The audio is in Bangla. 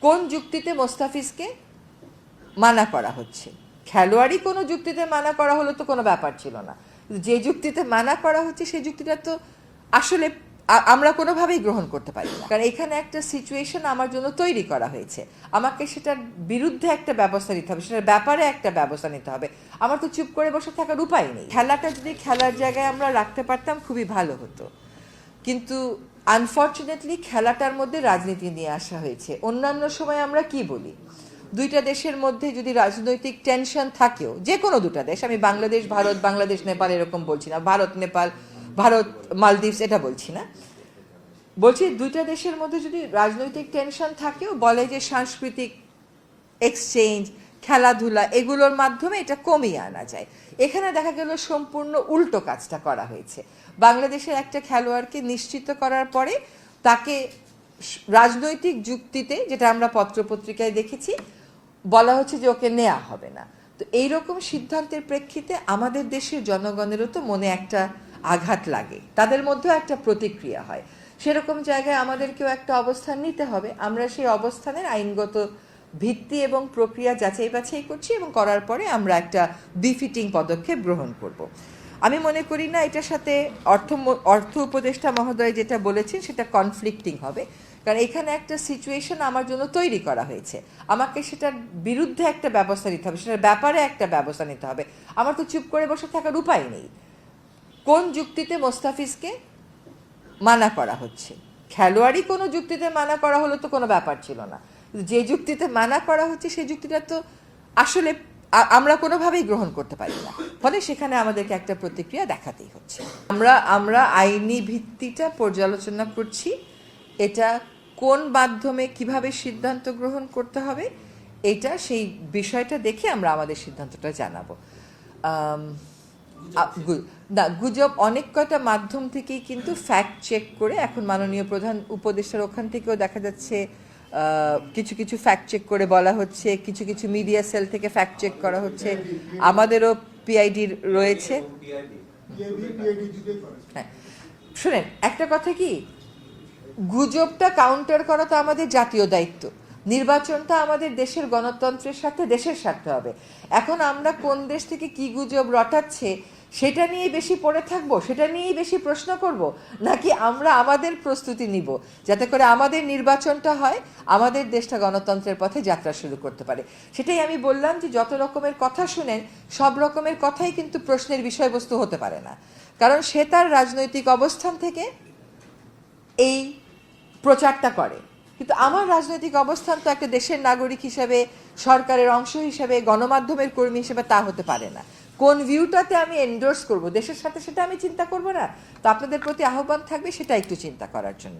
কোন যুক্তিতে মোস্তাফিজকে মানা করা হচ্ছে? খেলোয়াড়ই কোনো যুক্তিতে মানা করা হলে তো কোনো ব্যাপার ছিল না, যে যুক্তিতে মানা করা হচ্ছে সেই যুক্তিটা তো আসলে আমরা কোনোভাবেই গ্রহণ করতে পারি না। কারণ এখানে একটা সিচুয়েশন আমার জন্য তৈরি করা হয়েছে, আমাকে সেটার বিরুদ্ধে একটা ব্যবস্থা নিতে হবে, সেটার ব্যাপারে একটা ব্যবস্থা নিতে হবে। আমার তো চুপ করে বসে থাকার উপায় নেই। খেলাটা যদি খেলার জায়গায় আমরা রাখতে পারতাম খুবই ভালো হতো, কিন্তু আনফর্চুনেটলি খেলাটার মধ্যে রাজনীতি নিয়ে আসা হয়েছে। অন্যান্য সময় আমরা কি বলি, দুইটা দেশের মধ্যে যদি রাজনৈতিক টেনশন থাকেও, যে কোনো দুটা দেশ, আমি বাংলাদেশ ভারত, বাংলাদেশ নেপাল এরকম বলছি না, ভারত নেপাল, ভারত মালদ্বীপস এটা বলছি না, বলছি দুইটা দেশের মধ্যে যদি রাজনৈতিক টেনশন থাকেও বলে যে সাংস্কৃতিক এক্সচেঞ্জ, খেলাধুলা এগুলোর মাধ্যমে এটা কমিয়ে আনা যায়। এখানে দেখা গেল সম্পূর্ণ উল্টো কাজটা করা হয়েছে। বাংলাদেশের একটা খেলোয়াড়কে নিশ্চিত করার পরে তাকে রাজনৈতিক যুক্তিতে, যেটা আমরা পত্রপত্রিকায় দেখেছি, বলা হচ্ছে যে ওকে নেওয়া হবে না। তো এইরকম সিদ্ধান্তের প্রেক্ষিতে আমাদের দেশের জনগণেরও তো মনে একটা আঘাত লাগে, তাদের মধ্যেও একটা প্রতিক্রিয়া হয়। সেরকম জায়গায় আমাদেরকেও একটা অবস্থান নিতে হবে। আমরা সেই অবস্থানের আইনগত ভিত্তি এবং প্রক্রিয়া যাচাই বাছাই করছি এবং করার পরে আমরা একটা বিফিটিং পদক্ষেপ গ্রহণ করব। আমি মনে করি না এটার সাথে অর্থ উপদেষ্টা মহোদয় যেটা বলেছেন সেটা কনফ্লিক্টিং হবে, কারণ এখানে একটা সিচুয়েশন আমার জন্য তৈরি করা হয়েছে, আমাকে সেটার বিরুদ্ধে একটা ব্যবস্থা নিতে হবে, সেটার ব্যাপারে একটা ব্যবস্থা নিতে হবে। আমার তো চুপ করে বসে থাকার উপায় নেই। কোন যুক্তিতে মোস্তাফিজকে মানা করা হচ্ছে? খেলোয়াড়ই কোনো যুক্তিতে মানা করা হলে তো কোনো ব্যাপার ছিল না, যে যুক্তিতে মানা করা হচ্ছে সেই যুক্তিটা তো আসলে আমরা কোনোভাবেই গ্রহণ করতে পারি না, ফলে সেখানে আমাদেরকে একটা প্রতিক্রিয়া দেখাতেই হচ্ছে। আমরা আইনি ভিত্তিটা পর্যালোচনা করছি, এটা কোন মাধ্যমে কিভাবে সিদ্ধান্ত গ্রহণ করতে হবে এটা সেই বিষয়টা দেখে আমরা আমাদের সিদ্ধান্তটা জানাবো। না, গুজব অনেক কয়টা মাধ্যম থেকেই কিন্তু ফ্যাক্ট চেক করে, এখন মাননীয় প্রধান উপদেষ্টার ওখান থেকেও দেখা যাচ্ছে কিছু কিছু ফ্যাক্ট চেক করে বলা হচ্ছে, কিছু কিছু মিডিয়া সেল থেকে ফ্যাক্ট চেক করা হচ্ছে, আমাদেরও পিআইডি রয়েছে। হ্যাঁ, শুনেন একটা কথা কি, গুজবটা কাউন্টার করা তো আমাদের জাতীয় দায়িত্ব, নির্বাচনটা আমাদের দেশের গণতন্ত্রের সাথে দেশের স্বার্থে হবে। এখন আমরা কোন দেশ থেকে কি গুজব রটাচ্ছে সেটা নিয়ে বেশি পড়ে থাকবো, সেটা নিয়েই বেশি প্রশ্ন করব, নাকি আমরা আমাদের প্রস্তুতি নিব যাতে করে আমাদের নির্বাচনটা হয়, আমাদের দেশটা গণতন্ত্রের পথে যাত্রা শুরু করতে পারে। সেটাই আমি বললাম যে যত রকমের কথা শুনেন সব রকমের কথাই কিন্তু প্রশ্নের বিষয়বস্তু হতে পারে না, কারণ সে তার রাজনৈতিক অবস্থান থেকে এই প্রচারটা করে। কিন্তু আমার রাজনৈতিক অবস্থান তো একটা দেশের নাগরিক হিসেবে, সরকারের অংশ হিসেবে, গণমাধ্যমের কর্মী হিসেবে তা হতে পারে না। কোন ভিউটাতে আমি এন্ডোর্স করব দেশের সাথে সেটা আমি চিন্তা করব না? তো আপনাদের প্রতি আহ্বান থাকবে সেটা একটু চিন্তা করার জন্য।